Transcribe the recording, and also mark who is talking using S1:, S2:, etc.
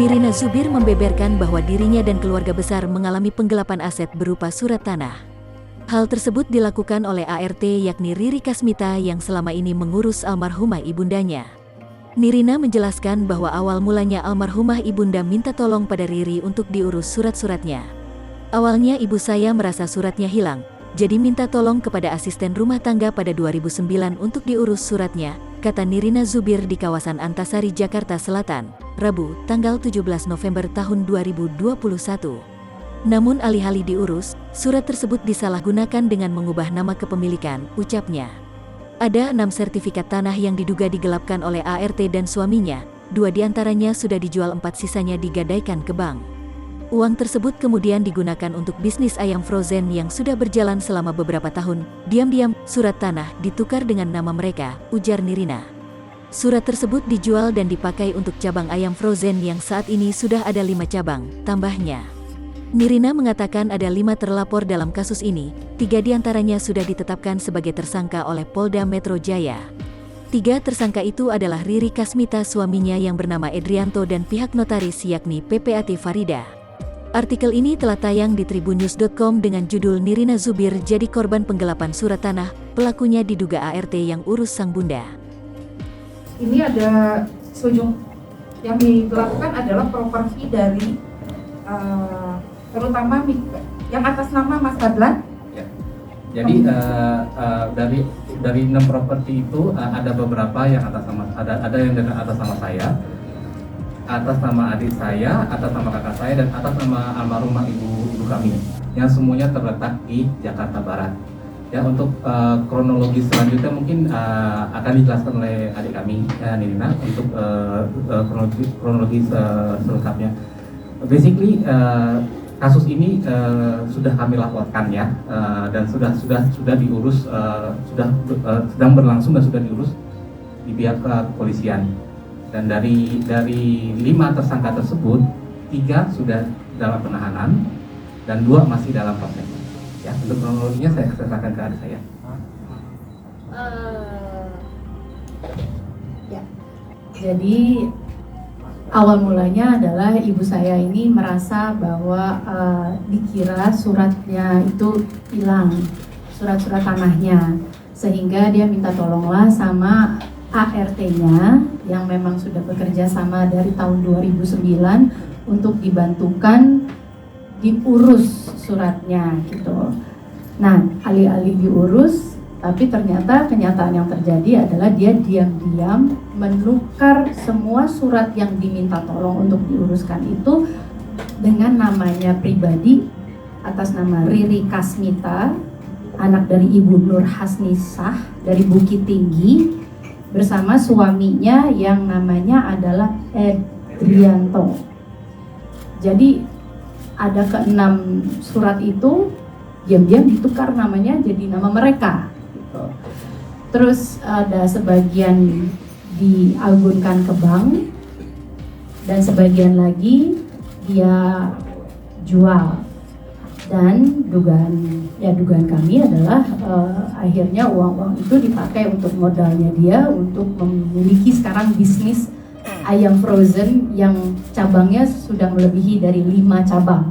S1: Nirina Zubir membeberkan bahwa dirinya dan keluarga besar mengalami penggelapan aset berupa surat tanah. Hal tersebut dilakukan oleh ART yakni Riri Kasmita yang selama ini mengurus almarhumah ibundanya. Nirina menjelaskan bahwa awal mulanya almarhumah ibunda minta tolong pada Riri untuk diurus surat-suratnya. Awalnya ibu saya merasa suratnya hilang, jadi minta tolong kepada asisten rumah tangga pada 2009 untuk diurus suratnya, kata Nirina Zubir di kawasan Antasari, Jakarta Selatan, Rabu, tanggal 17 November tahun 2021. Namun alih-alih diurus, surat tersebut disalahgunakan dengan mengubah nama kepemilikan, ucapnya. Ada 6 sertifikat tanah yang diduga digelapkan oleh ART dan suaminya, 2 diantaranya sudah dijual, 4 sisanya digadaikan ke bank. Uang tersebut kemudian digunakan untuk bisnis ayam frozen yang sudah berjalan selama beberapa tahun. Diam-diam, surat tanah ditukar dengan nama mereka, ujar Nirina. Surat tersebut dijual dan dipakai untuk cabang ayam frozen yang saat ini sudah ada 5 cabang, tambahnya. Nirina mengatakan ada 5 terlapor dalam kasus ini, 3 diantaranya sudah ditetapkan sebagai tersangka oleh Polda Metro Jaya. 3 tersangka itu adalah Riri Kasmita, suaminya yang bernama Edrianto, dan pihak notaris yakni PPAT Farida. Artikel ini telah tayang di tribunnews.com dengan judul Nirina Zubir jadi korban penggelapan surat tanah, pelakunya diduga ART yang urus sang bunda.
S2: Ini ada sejumlah yang dilakukan adalah properti dari terutama yang atas nama Mas Fadlan.
S3: Ya. Jadi dari 6 properti itu ada beberapa yang ada yang dengan atas nama saya, atas nama adik saya, atas nama kakak saya, dan atas nama almarhumah ibu kami, yang semuanya terletak di Jakarta Barat. Ya, untuk kronologi selanjutnya mungkin akan dijelaskan oleh adik kami, Nirina, untuk kronologi selengkapnya. Basically kasus ini sudah kami laporkan ya, dan sudah diurus, sedang berlangsung dan sudah diurus di pihak kepolisian. Dan dari 5 tersangka tersebut, 3 sudah dalam penahanan dan 2 masih dalam proses. Ya, untuk kronologinya saya serahkan ke adik saya.
S4: Ya. Jadi awal mulanya adalah ibu saya ini merasa bahwa dikira suratnya itu hilang, surat-surat tanahnya, sehingga dia minta tolonglah sama ART-nya yang memang sudah bekerja sama dari tahun 2009 untuk dibantukan diurus suratnya gitu. Nah, alih-alih diurus, tapi ternyata kenyataan yang terjadi adalah dia diam-diam menukar semua surat yang diminta tolong untuk diuruskan itu dengan namanya pribadi atas nama Riri Kasmita, anak dari Ibu Nur Hasnisah dari Bukit Tinggi, bersama suaminya yang namanya adalah Edrianto. Jadi ada ke-6 surat itu diam-diam ditukar namanya jadi nama mereka gitu. Terus ada sebagian diagunkan ke bank dan sebagian lagi dia jual. Dan dugaan kami adalah akhirnya uang-uang itu dipakai untuk modalnya dia untuk memiliki sekarang bisnis ayam frozen yang cabangnya sudah melebihi dari 5 cabang